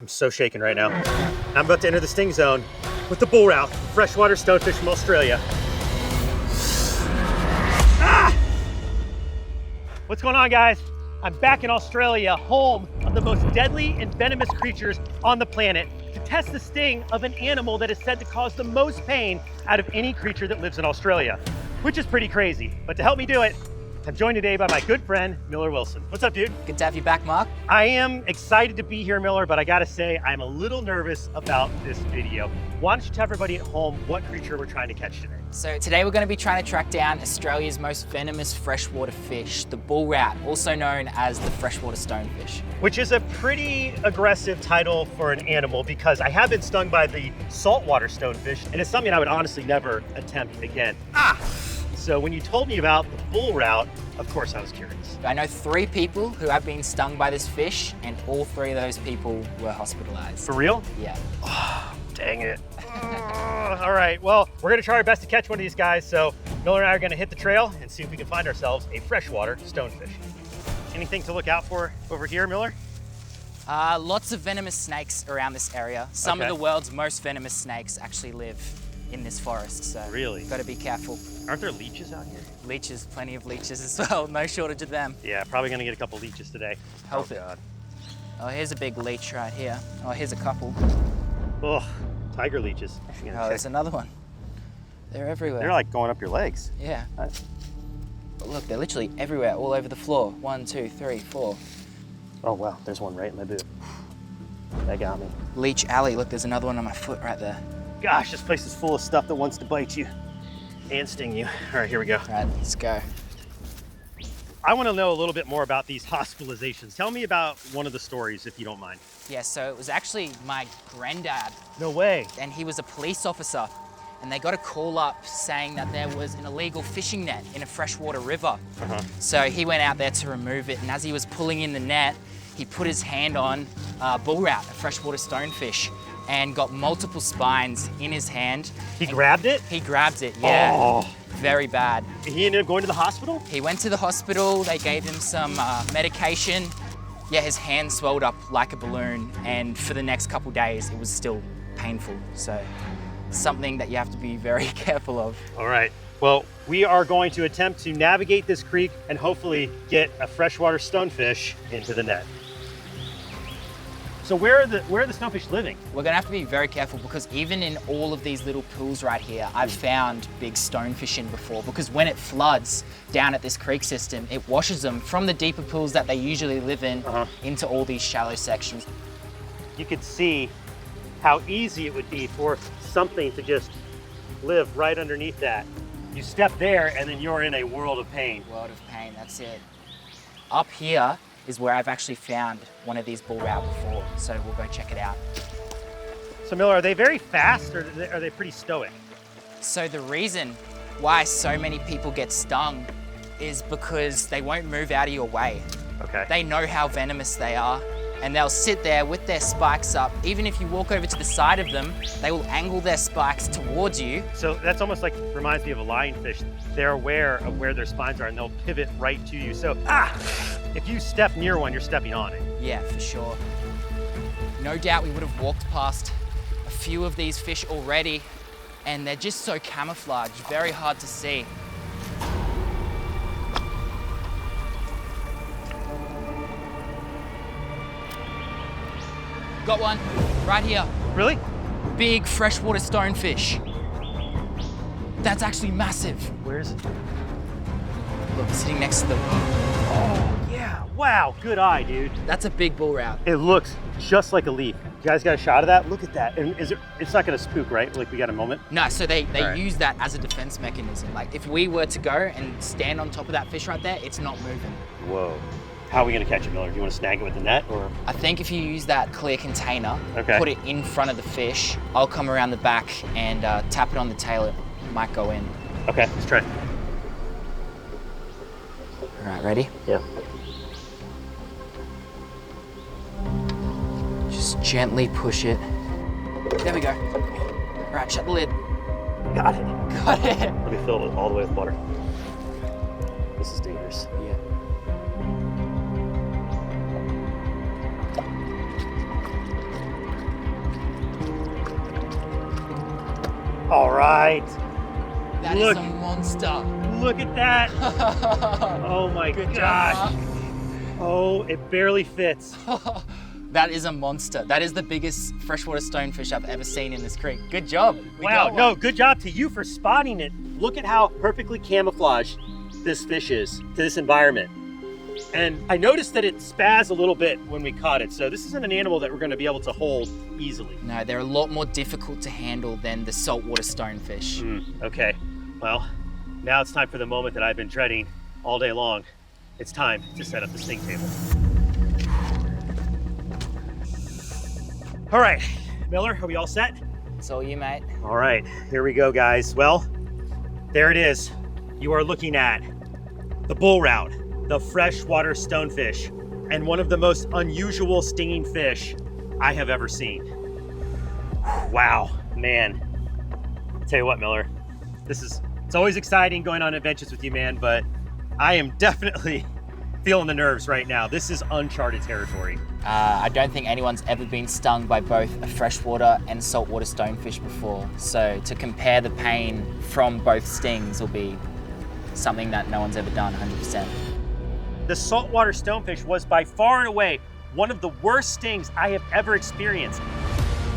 I'm so shaken right now. I'm about to enter the sting zone with the Bull Rout, freshwater stonefish from Australia. Ah! What's going on, guys? I'm back in Australia, home of the most deadly and venomous creatures on the planet, to test the sting of an animal that is said to cause the most pain out of any creature that lives in Australia, which is pretty crazy. But to help me do it, I'm joined today by my good friend, Miller Wilson. What's up, dude? Good to have you back, Mark. I am excited to be here, Miller, but I gotta say, I'm a little nervous about this video. Why don't you tell everybody at home what creature we're trying to catch today? So today we're going to be trying to track down Australia's most venomous freshwater fish, the bull rout, also known as the freshwater stonefish. Which is a pretty aggressive title for an animal, because I have been stung by the saltwater stonefish, and it's something I would honestly never attempt again. So when you told me about the bull rout, of course I was curious. I know 3 people who have been stung by this fish, and all 3 of those people were hospitalized. For real? Yeah. Oh, dang it. All right, well, we're gonna try our best to catch one of these guys, so Miller and I are gonna hit the trail and see if we can find ourselves a freshwater stonefish. Anything to look out for over here, Miller? Lots of venomous snakes around this area. Some of the world's most venomous snakes actually live in this forest, so really, got to be careful. Aren't there leeches out here? Leeches, plenty of leeches as well. No shortage of them. Yeah, probably gonna get a couple leeches today. Hope it. God. Oh, here's a big leech right here. Oh, here's a couple. Oh, tiger leeches. Oh, there's another one. They're everywhere. They're like going up your legs. Yeah. But look, they're literally everywhere, all over the floor. 1, 2, 3, 4. Oh wow, there's one right in my boot. That got me. Leech alley. Look, there's another one on my foot right there. Gosh, this place is full of stuff that wants to bite you and sting you. All right, here we go. All right, let's go. I want to know a little bit more about these hospitalizations. Tell me about one of the stories, if you don't mind. Yeah, so it was actually my granddad. No way. And he was a police officer, and they got a call up saying that there was an illegal fishing net in a freshwater river. So he went out there to remove it, and as he was pulling in the net, he put his hand on bull rout, a freshwater stonefish, and got multiple spines in his hand. He grabbed it? He grabbed it, yeah. Oh. Very bad. He ended up going to the hospital? He went to the hospital, they gave him some medication. Yeah, his hand swelled up like a balloon, and for the next couple days, it was still painful. So, something that you have to be very careful of. All right, well, we are going to attempt to navigate this creek and hopefully get a freshwater stonefish into the net. So where are the stonefish living? We're gonna have to be very careful, because even in all of these little pools right here, I've found big stonefish in before, because when it floods down at this creek system, it washes them from the deeper pools that they usually live in into all these shallow sections. You could see how easy it would be for something to just live right underneath that. You step there and then you're in a world of pain. World of pain, that's it. Up here is where I've actually found one of these bull rout before, so we'll go check it out. So Miller, are they very fast, or are they pretty stoic? So the reason why so many people get stung is because they won't move out of your way. Okay. They know how venomous they are, and they'll sit there with their spikes up. Even if you walk over to the side of them, they will angle their spikes towards you. So that's almost like, reminds me of a lionfish. They're aware of where their spines are, and they'll pivot right to you. So, if you step near one, you're stepping on it. Yeah, for sure. No doubt we would have walked past a few of these fish already, and they're just so camouflaged, very hard to see. Got one, right here. Really? Big freshwater stonefish. That's actually massive. Where is it? Look, sitting next to the... Oh, yeah. Wow, good eye, dude. That's a big bull rout. It looks just like a leaf. You guys got a shot of that? Look at that. And it's not gonna spook, right? Like, we got a moment? No, so they use that as a defense mechanism. Like, if we were to go and stand on top of that fish right there, it's not moving. Whoa. How are we gonna catch it, Miller? Do you wanna snag it with the net, or? I think if you use that clear container, put it in front of the fish, I'll come around the back and tap it on the tail. It might go in. Okay, let's try. All right, ready? Yeah. Just gently push it. There we go. All right, shut the lid. Got it. Got it. Let me fill it all the way with water. This is dangerous. Yeah. All right. That is a monster. Look at that. Oh my Good gosh. job, Oh, it barely fits. Mark. That is a monster. That is the biggest freshwater stonefish I've ever seen in this creek. Good job. We Wow, got no, one. good job to you for spotting it. Look at how perfectly camouflaged this fish is to this environment. And I noticed that it spazzed a little bit when we caught it. So this isn't an animal that we're gonna be able to hold easily. No, they're a lot more difficult to handle than the saltwater stonefish. Okay, well, now it's time for the moment that I've been dreading all day long. It's time to set up the sting table. All right, Miller, are we all set? It's all you, mate. All right, here we go, guys. Well, there it is. You are looking at the bull rout, the freshwater stonefish, and one of the most unusual stinging fish I have ever seen. Wow, man. Tell you what, Miller, it's always exciting going on adventures with you, man, but I am definitely feeling the nerves right now. This is uncharted territory. I don't think anyone's ever been stung by both a freshwater and saltwater stonefish before. So to compare the pain from both stings will be something that no one's ever done 100%. The saltwater stonefish was by far and away one of the worst stings I have ever experienced.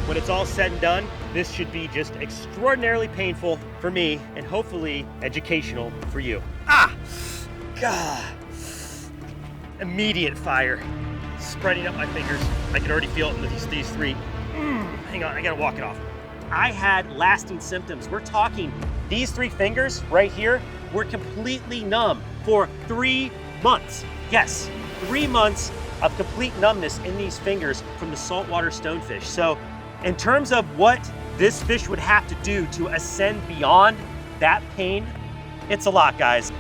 When it's all said and done, this should be just extraordinarily painful for me and hopefully educational for you. Ah! God. Immediate fire. Spreading up my fingers. I can already feel it in these three. Hang on, I gotta walk it off. I had lasting symptoms. We're talking these 3 fingers right here were completely numb for 3 months. Yes, 3 months of complete numbness in these fingers from the saltwater stonefish. So in terms of what this fish would have to do to ascend beyond that pain, it's a lot, guys.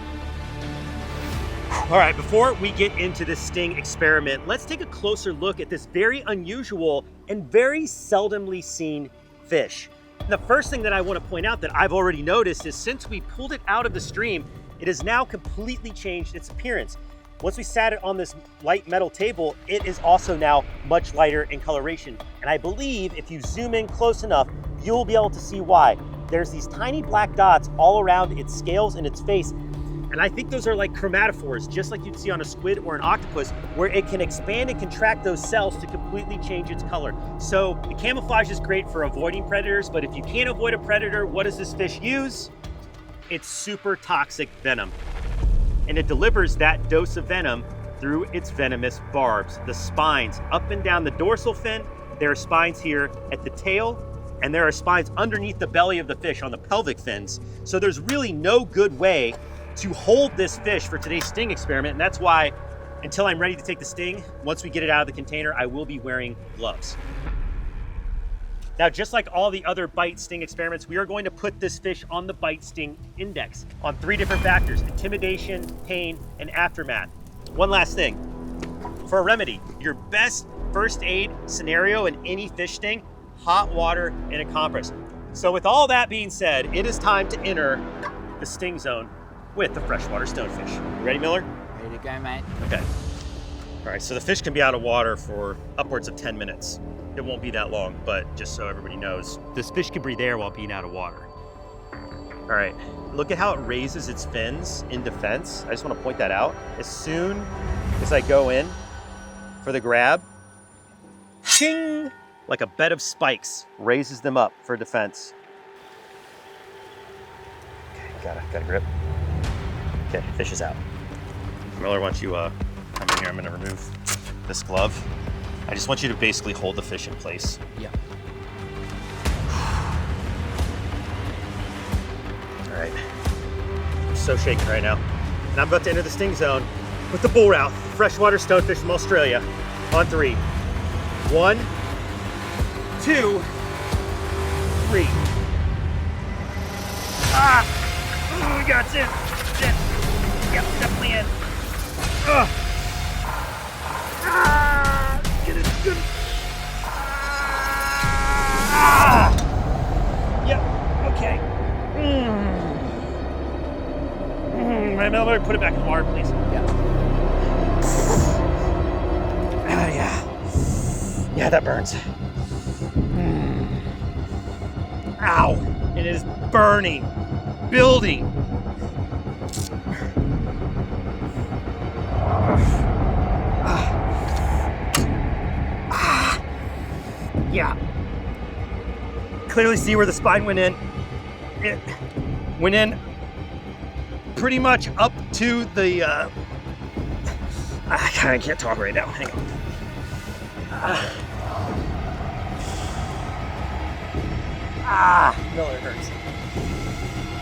All right, before we get into this sting experiment, let's take a closer look at this very unusual and very seldomly seen fish. The first thing that I want to point out that I've already noticed is since we pulled it out of the stream, it has now completely changed its appearance. Once we sat it on this light metal table, it is also now much lighter in coloration. And I believe if you zoom in close enough, you'll be able to see why. There's these tiny black dots all around its scales and its face. And I think those are like chromatophores, just like you'd see on a squid or an octopus, where it can expand and contract those cells to completely change its color. So the camouflage is great for avoiding predators, but if you can't avoid a predator, what does this fish use? It's super toxic venom. And it delivers that dose of venom through its venomous barbs, the spines up and down the dorsal fin. There are spines here at the tail, and there are spines underneath the belly of the fish on the pelvic fins. So there's really no good way to hold this fish for today's sting experiment. And that's why until I'm ready to take the sting, once we get it out of the container, I will be wearing gloves. Now, just like all the other bite sting experiments, we are going to put this fish on the bite sting index on 3 different factors: intimidation, pain, and aftermath. One last thing, for a remedy, your best first aid scenario in any fish sting, hot water and a compress. So with all that being said, it is time to enter the sting zone with the freshwater stonefish. You ready, Miller? Ready to go, mate. Okay. All right, so the fish can be out of water for upwards of 10 minutes. It won't be that long, but just so everybody knows, this fish can breathe air while being out of water. All right, look at how it raises its fins in defense. I just want to point that out. As soon as I go in for the grab, ching, like a bed of spikes, raises them up for defense. Okay, got a grip. Okay, fish is out. Miller, why don't you come in here? I'm gonna remove this glove. I just want you to basically hold the fish in place. Yeah. All right. I'm so shaken right now. And I'm about to enter the sting zone with the bull rout, freshwater stonefish from Australia, on 3. 1, 2, 3. Ah! Oh, we got it. Yep, definitely in. Ugh. Ah! Get it, good. Ah! Yep, okay. My Miller, put it back in the water, please. Yeah. Yeah, that burns. Ow. and it is burning, building. Yeah. Clearly see where the spine went in. It went in pretty much up to the, I can't talk right now, hang on. Miller hurts.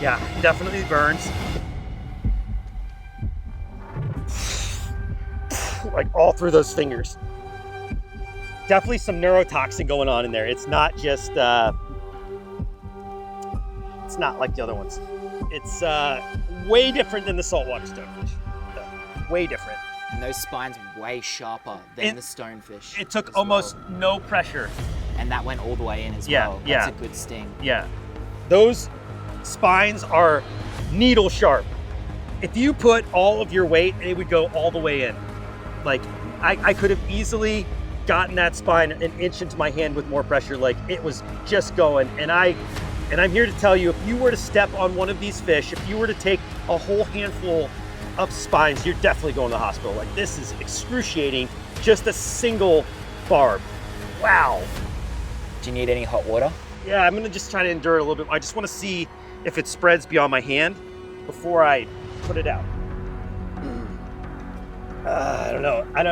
Yeah, definitely burns. Like all through those fingers. Definitely some neurotoxin going on in there. It's not just, it's not like the other ones. It's way different than the saltwater stonefish. Way different. And those spines way sharper than the stonefish. It took almost no pressure. And that went all the way in as Yeah, well. yeah. That's a good sting. Yeah. Those spines are needle sharp. If you put all of your weight, it would go all the way in. Like, I could have easily gotten that spine an inch into my hand with more pressure. Like, it was just going. And I'm here to tell you, if you were to step on one of these fish, if you were to take a whole handful of spines, you're definitely going to the hospital. Like, this is excruciating, just a single barb. Wow. Do you need any hot water? Yeah, I'm gonna just try to endure it a little bit. I just wanna see if it spreads beyond my hand before I put it out. I don't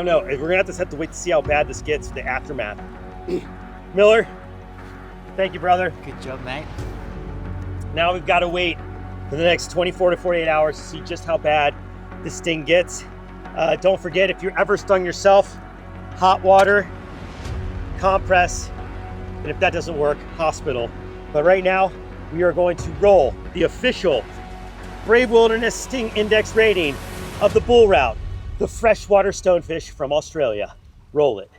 know. We're gonna have to wait to see how bad this gets, the aftermath. Miller, thank you, brother. Good job, mate. Now we've gotta wait for the next 24 to 48 hours to see just how bad this sting gets. Don't forget, if you're ever stung yourself, hot water, compress, and if that doesn't work, hospital. But right now, we are going to roll the official Brave Wilderness Sting Index rating of the Bull Rout, the freshwater stonefish from Australia. Roll it.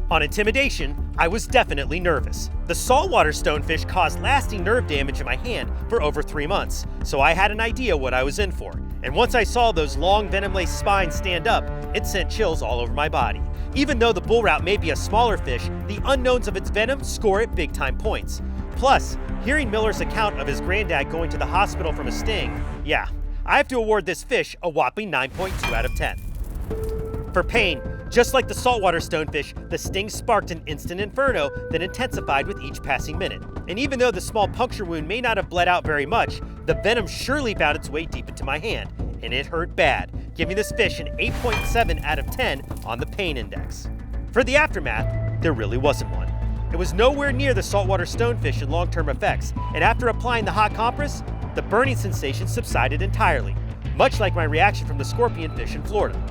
On intimidation, I was definitely nervous. The saltwater stonefish caused lasting nerve damage in my hand for over 3 months, so I had an idea what I was in for. And once I saw those long venom-laced spines stand up, it sent chills all over my body. Even though the bull rout may be a smaller fish, the unknowns of its venom score at big-time points. Plus, hearing Miller's account of his granddad going to the hospital from a sting, yeah, I have to award this fish a whopping 9.2 out of 10. For pain, just like the saltwater stonefish, the sting sparked an instant inferno that intensified with each passing minute. And even though the small puncture wound may not have bled out very much, the venom surely found its way deep into my hand, and it hurt bad, giving this fish an 8.7 out of 10 on the pain index. For the aftermath, there really wasn't one. It was nowhere near the saltwater stonefish in long-term effects, and after applying the hot compress, the burning sensation subsided entirely, much like my reaction from the scorpion fish in Florida.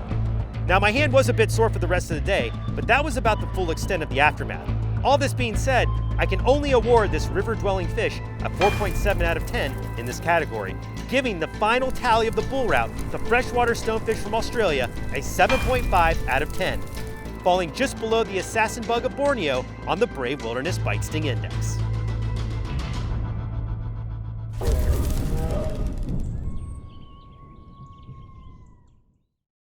Now, my hand was a bit sore for the rest of the day, but that was about the full extent of the aftermath. All this being said, I can only award this river-dwelling fish a 4.7 out of 10 in this category, giving the final tally of the bull rout, the freshwater stonefish from Australia, a 7.5 out of 10, falling just below the assassin bug of Borneo on the Brave Wilderness Bite Sting Index.